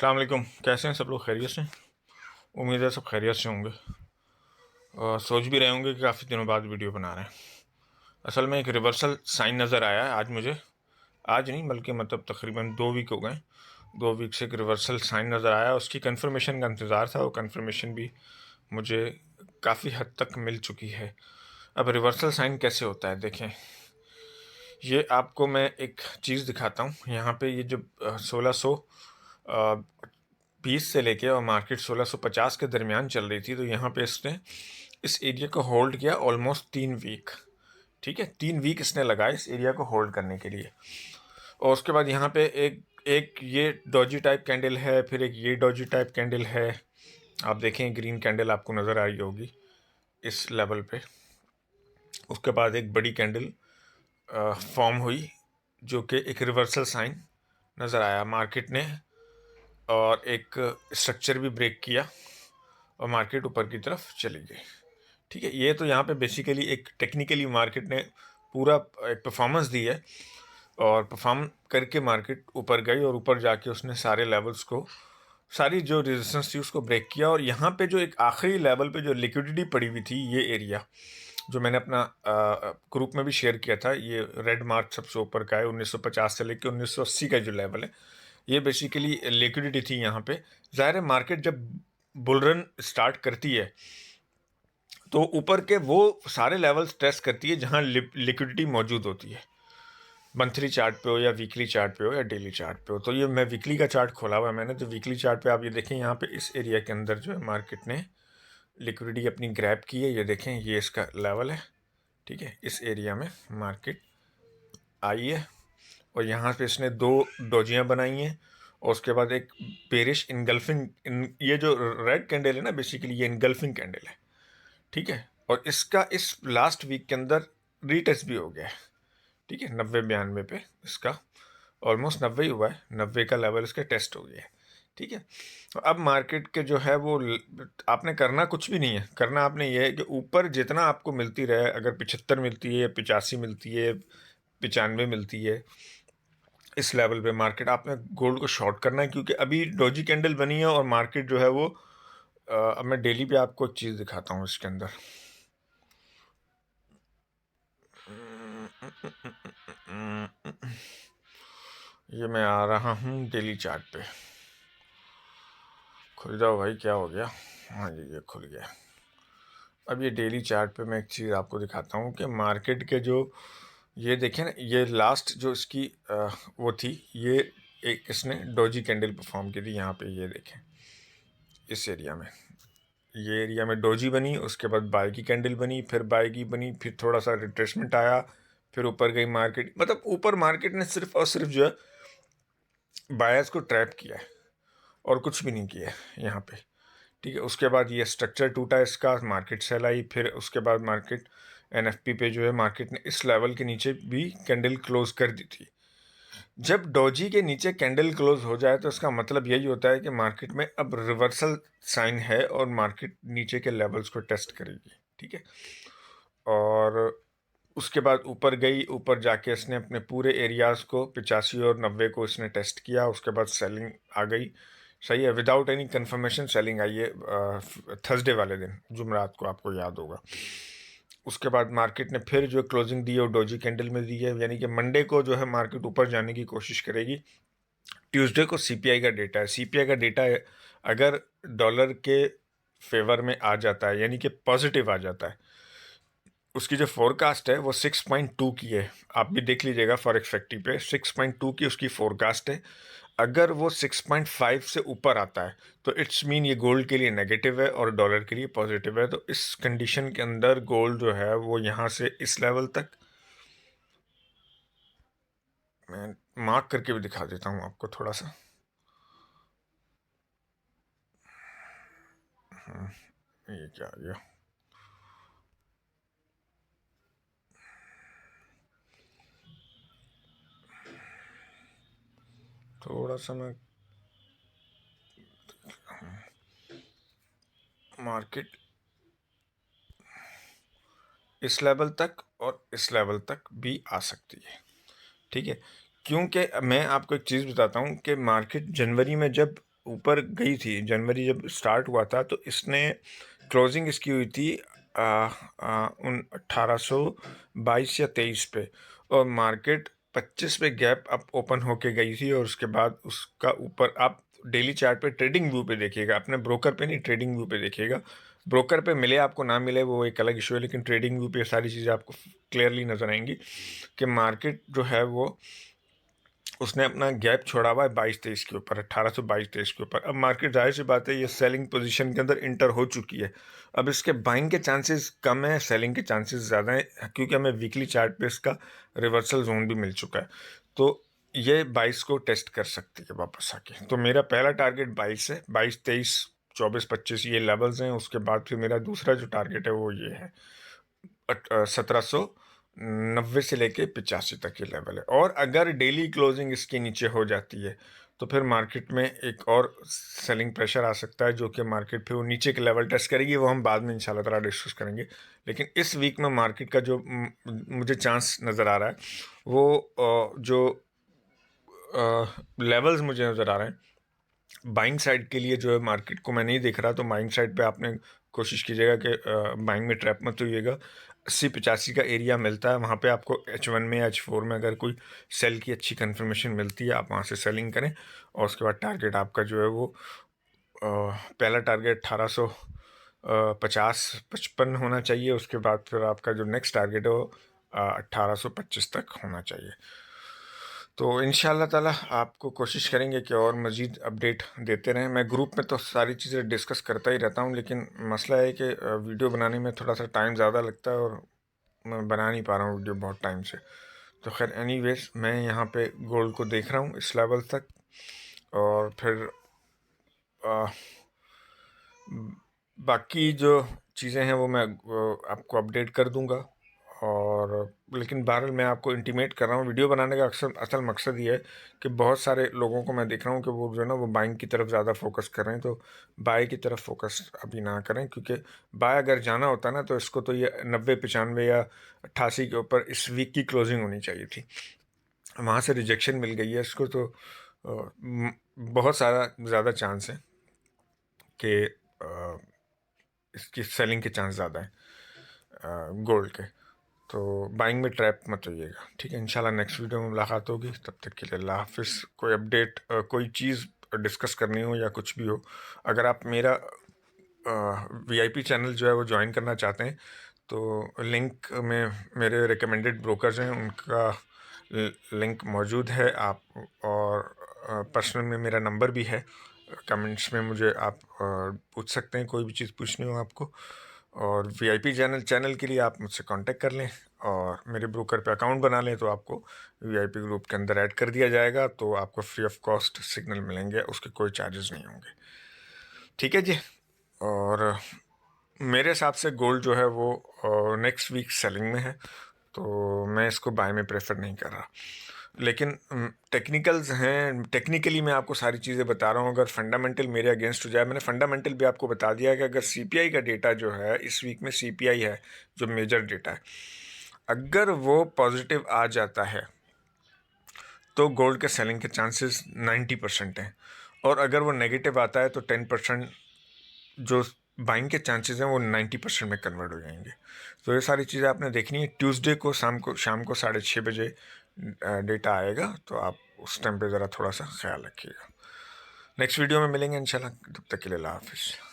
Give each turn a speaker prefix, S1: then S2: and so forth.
S1: अस्सलाम वालेकुम। कैसे हैं सब लोग? खैरियत से? उम्मीद है सब खैरियत से होंगे और सोच भी रहे होंगे कि काफ़ी दिनों बाद वीडियो बना रहे हैं। असल में एक रिवर्सल साइन नज़र आया है आज मुझे। आज नहीं बल्कि मतलब तकरीबन 2 वीक हो गए। 2 वीक से एक रिवर्सल साइन नज़र आया, उसकी कंफर्मेशन का इंतज़ार था। वो कंफर्मेशन भी मुझे काफ़ी हद तक मिल चुकी है। अब रिवर्सल साइन कैसे होता है देखें, ये आपको मैं एक चीज़ दिखाता हूँ। यहाँ पे ये जो 1620 से लेके और मार्केट 1650 के दरमियान चल रही थी, तो यहाँ पे इसने इस एरिया को होल्ड किया ऑलमोस्ट 3 वीक। ठीक है, 3 वीक इसने लगाए इस एरिया को होल्ड करने के लिए। और उसके बाद यहाँ पे एक एक ये डॉजी टाइप कैंडल है, फिर एक ये डॉजी टाइप कैंडल है। आप देखें ग्रीन कैंडल आपको नज़र आ रही होगी इस लेवल पे। उसके बाद एक बड़ी कैंडल फॉर्म हुई जो कि एक रिवर्सल साइन नज़र आया मार्केट ने, और एक स्ट्रक्चर भी ब्रेक किया और मार्केट ऊपर की तरफ चली गई। ठीक है, ये तो यहाँ पे बेसिकली एक टेक्निकली मार्केट ने पूरा एक परफॉर्मेंस दी है और परफॉर्म करके मार्केट ऊपर गई और ऊपर जाके उसने सारे लेवल्स को, सारी जो रेजिस्टेंस थी उसको ब्रेक किया। और यहाँ पे जो एक आखिरी लेवल पे जो लिक्विडिटी पड़ी हुई थी, ये एरिया जो मैंने अपना ग्रुप में भी शेयर किया था, ये रेड मार्क सबसे ऊपर का है 1950 से लेकर 1980 का जो लेवल है, ये बेसिकली लिक्विडिटी थी यहाँ पे। ज़ाहिर है मार्केट जब बुल रन स्टार्ट करती है तो ऊपर के वो सारे लेवल्स टेस्ट करती है जहाँ लिक्विडिटी मौजूद होती है, मंथली चार्ट पे हो या वीकली चार्ट पे हो या डेली चार्ट पे हो। तो ये मैं वीकली का चार्ट खोला हुआ है मैंने, तो वीकली चार्ट पे आप ये देखें, यहाँ पे इस एरिया के अंदर जो है मार्केट ने लिक्विडिटी अपनी ग्रैब की है। ये देखें, ये इसका लेवल है। ठीक है, इस एरिया में मार्केट आई है और यहाँ पे इसने 2 डोजियाँ बनाई हैं और उसके बाद एक बेरिश इनगल्फिंग ये जो रेड कैंडल है ना, बेसिकली ये इनगल्फिंग कैंडल है। ठीक है, और इसका इस लास्ट वीक के अंदर रीटेस्ट भी हो गया है। ठीक है, 90-92 पे इसका ऑलमोस्ट 90 ही हुआ है, 90 का लेवल इसका टेस्ट हो गया है। ठीक है, तो अब मार्केट के जो है वो आपने करना कुछ भी नहीं है, करना आपने ये है कि ऊपर जितना आपको मिलती रहे, अगर 75 मिलती है, 85 मिलती है, 95 मिलती है, इस लेवल पे मार्केट आपने गोल्ड को शॉर्ट करना है। क्योंकि अभी डोजी कैंडल बनी है और मार्केट जो है वो अब मैं डेली पे आपको एक चीज़ दिखाता हूँ इसके अंदर। ये मैं आ रहा हूँ डेली चार्ट पे। खुल जाओ भाई, क्या हो गया? हाँ जी, ये खुल गया। अब ये डेली चार्ट पे मैं एक चीज़ आपको दिखाता हूँ कि मार्केट के जो ये देखें ना, ये लास्ट जो इसकी वो थी, ये एक इसने डोजी कैंडल परफॉर्म की थी। यहाँ पे ये देखें, इस एरिया में, ये एरिया में डोजी बनी, उसके बाद बाय की कैंडल बनी, फिर बाय की बनी, फिर थोड़ा सा रिट्रेसमेंट आया, फिर ऊपर गई मार्केट। मतलब ऊपर मार्केट ने सिर्फ और सिर्फ जो है बायर्स को ट्रैप किया है और कुछ भी नहीं किया है यहाँ पे। ठीक है, उसके बाद ये स्ट्रक्चर टूटा इसका, मार्केट सेल आई। फिर उसके बाद मार्केट एनएफपी पे जो है मार्केट ने इस लेवल के नीचे भी कैंडल क्लोज कर दी थी। जब डोजी के नीचे कैंडल क्लोज हो जाए तो इसका मतलब यही होता है कि मार्केट में अब रिवर्सल साइन है और मार्केट नीचे के लेवल्स को टेस्ट करेगी। ठीक है, और उसके बाद ऊपर गई, ऊपर जाके इसने अपने पूरे एरियाज़ को 85 और 90 को इसने टेस्ट किया। उसके बाद सेलिंग आ गई। सही है, विदाउट एनी कंफर्मेशन सेलिंग आई है थर्सडे वाले दिन, जुमरात को, आपको याद होगा। उसके बाद मार्केट ने फिर जो क्लोजिंग दी है वो डोजी कैंडल में दी है, यानी कि मंडे को जो है मार्केट ऊपर जाने की कोशिश करेगी। ट्यूसडे को सीपीआई का डेटा है। सीपीआई का डेटा अगर डॉलर के फेवर में आ जाता है, यानी कि पॉजिटिव आ जाता है, उसकी जो फोरकास्ट है वो 6.2 की है। आप भी देख लीजिएगा फॉरेक्स फैक्ट्री पे, 6.2 की उसकी फोरकास्ट है। अगर वो 6.5 से ऊपर आता है तो इट्स मीन ये गोल्ड के लिए नेगेटिव है और डॉलर के लिए पॉजिटिव है। तो इस कंडीशन के अंदर गोल्ड जो है वो यहाँ से इस लेवल तक, मैं मार्क करके भी दिखा देता हूँ आपको थोड़ा सा। ये क्या आ गया? थोड़ा सा मैं मार्केट इस लेवल तक और इस लेवल तक भी आ सकती है। ठीक है, क्योंकि मैं आपको एक चीज़ बताता हूँ कि मार्केट जनवरी में जब ऊपर गई थी, जनवरी जब स्टार्ट हुआ था तो इसने क्लोजिंग इसकी हुई थी उन 1822 या 23 पे, और मार्केट 25 पे गैप अप ओपन होके गई थी, और उसके बाद उसका ऊपर आप डेली चार्ट पे ट्रेडिंग व्यू पे देखिएगा, अपने ब्रोकर पे नहीं, ट्रेडिंग व्यू पे देखिएगा। ब्रोकर पे मिले आपको ना मिले वो एक अलग इशू है, लेकिन ट्रेडिंग व्यू पे सारी चीज़ें आपको क्लियरली नज़र आएंगी कि मार्केट जो है वो उसने अपना गैप छोड़ा हुआ है 22-23 के ऊपर, 1822-23 के ऊपर। अब मार्केट जाहिर सी बात है ये सेलिंग पोजीशन के अंदर इंटर हो चुकी है। अब इसके बाइंग के चांसेस कम है, सेलिंग के चांसेस ज़्यादा हैं, क्योंकि हमें वीकली चार्ट पे इसका रिवर्सल जोन भी मिल चुका है। तो ये 22 को टेस्ट कर सकती है वापस आके। तो मेरा पहला टारगेट 22 है, 22, 23, 24, 25 ये लेवल्स हैं। उसके बाद फिर मेरा दूसरा जो टारगेट है वो ये है 1790 से लेके 85 तक ये लेवल है। और अगर डेली क्लोजिंग इसके नीचे हो जाती है तो फिर मार्केट में एक और सेलिंग प्रेशर आ सकता है, जो कि मार्केट फिर वो नीचे के लेवल टेस्ट करेगी। वो हम बाद में इंशाल्लाह ताला डिस्कस करेंगे। लेकिन इस वीक में मार्केट का जो मुझे चांस नज़र आ रहा है वो जो लेवल्स मुझे नज़र आ रहे हैं बाइंग साइड के लिए जो है, मार्केट को मैं नहीं देख रहा। तो बाइंग साइड पे आपने कोशिश कीजिएगा कि बाइंग में ट्रैप मत होइएगा। 80-85 का एरिया मिलता है, वहाँ पे आपको H1 में या H4 में अगर कोई सेल की अच्छी कंफर्मेशन मिलती है, आप वहाँ से सेलिंग करें। और उसके बाद टारगेट आपका जो है वो पहला टारगेट 1850-55 होना चाहिए। उसके बाद फिर आपका जो नेक्स्ट टारगेट है वो 1825 तक होना चाहिए। तो इंशाल्लाह ताला आपको कोशिश करेंगे कि और मज़ीद अपडेट देते रहें। मैं ग्रुप में तो सारी चीज़ें डिस्कस करता ही रहता हूँ, लेकिन मसला है कि वीडियो बनाने में थोड़ा सा टाइम ज़्यादा लगता है और मैं बना नहीं पा रहा हूँ वीडियो बहुत टाइम से। तो खैर एनीवेज, मैं यहाँ पे गोल्ड को देख रहा हूँ इस लेवल तक, और फिर बाकी जो चीज़ें हैं वो मैं आपको अपडेट कर दूंगा। और लेकिन बहरहाल मैं आपको इंटीमेट कर रहा हूँ, वीडियो बनाने का असल मकसद ये है कि बहुत सारे लोगों को मैं देख रहा हूँ कि वो जो है ना वो बाइंग की तरफ ज़्यादा फोकस कर रहे हैं। तो बाय की तरफ फोकस अभी ना करें, क्योंकि बाय अगर जाना होता ना तो इसको तो ये 90-95 या 88 के ऊपर इस वीक की क्लोजिंग होनी चाहिए थी। वहाँ से रिजेक्शन मिल गई है इसको, तो बहुत सारा ज़्यादा चांस है कि इसकी सेलिंग के चांस ज़्यादा हैं गोल्ड के। तो बाइंग में ट्रैप मत होइएगा, ठीक है। इंशाल्लाह नेक्स्ट वीडियो में मुलाकात होगी, तब तक के लिए अल्लाह हाफिज़। कोई अपडेट कोई चीज़ डिस्कस करनी हो या कुछ भी हो, अगर आप मेरा VIP चैनल जो है वो ज्वाइन करना चाहते हैं तो लिंक में मेरे रिकमेंडेड ब्रोकर्स हैं उनका लिंक मौजूद है। आप और पर्सनल में मेरा नंबर भी है, कमेंट्स में मुझे आप पूछ सकते हैं कोई भी चीज़ पूछनी हो आपको। और VIP चैनल के लिए आप मुझसे कांटेक्ट कर लें और मेरे ब्रोकर पे अकाउंट बना लें, तो आपको VIP ग्रुप के अंदर ऐड कर दिया जाएगा। तो आपको फ्री ऑफ कॉस्ट सिग्नल मिलेंगे, उसके कोई चार्जेस नहीं होंगे, ठीक है जी। और मेरे हिसाब से गोल्ड जो है वो नेक्स्ट वीक सेलिंग में है, तो मैं इसको बाय में प्रेफर नहीं कर रहा। लेकिन टेक्निकल्स हैं, टेक्निकली मैं आपको सारी चीज़ें बता रहा हूँ। अगर फंडामेंटल मेरे अगेंस्ट हो जाए, मैंने फंडामेंटल भी आपको बता दिया कि अगर CPI का डेटा जो है इस वीक में, CPI है जो मेजर डेटा है, अगर वो पॉजिटिव आ जाता है तो गोल्ड के सेलिंग के चांसेस 90% हैं। और अगर वो नेगेटिव आता है तो 10% जो बाइंग के चांसेस हैं वो 90% में कन्वर्ट हो जाएंगे। तो ये सारी चीज़ें आपने देखनी है। ट्यूसडे को शाम को 6:30 बजे डेटा आएगा, तो आप उस टाइम पे ज़रा थोड़ा सा ख्याल रखिएगा। नेक्स्ट वीडियो में मिलेंगे इंशाल्लाह, तब तक के लिए अल्लाह हाफिज़।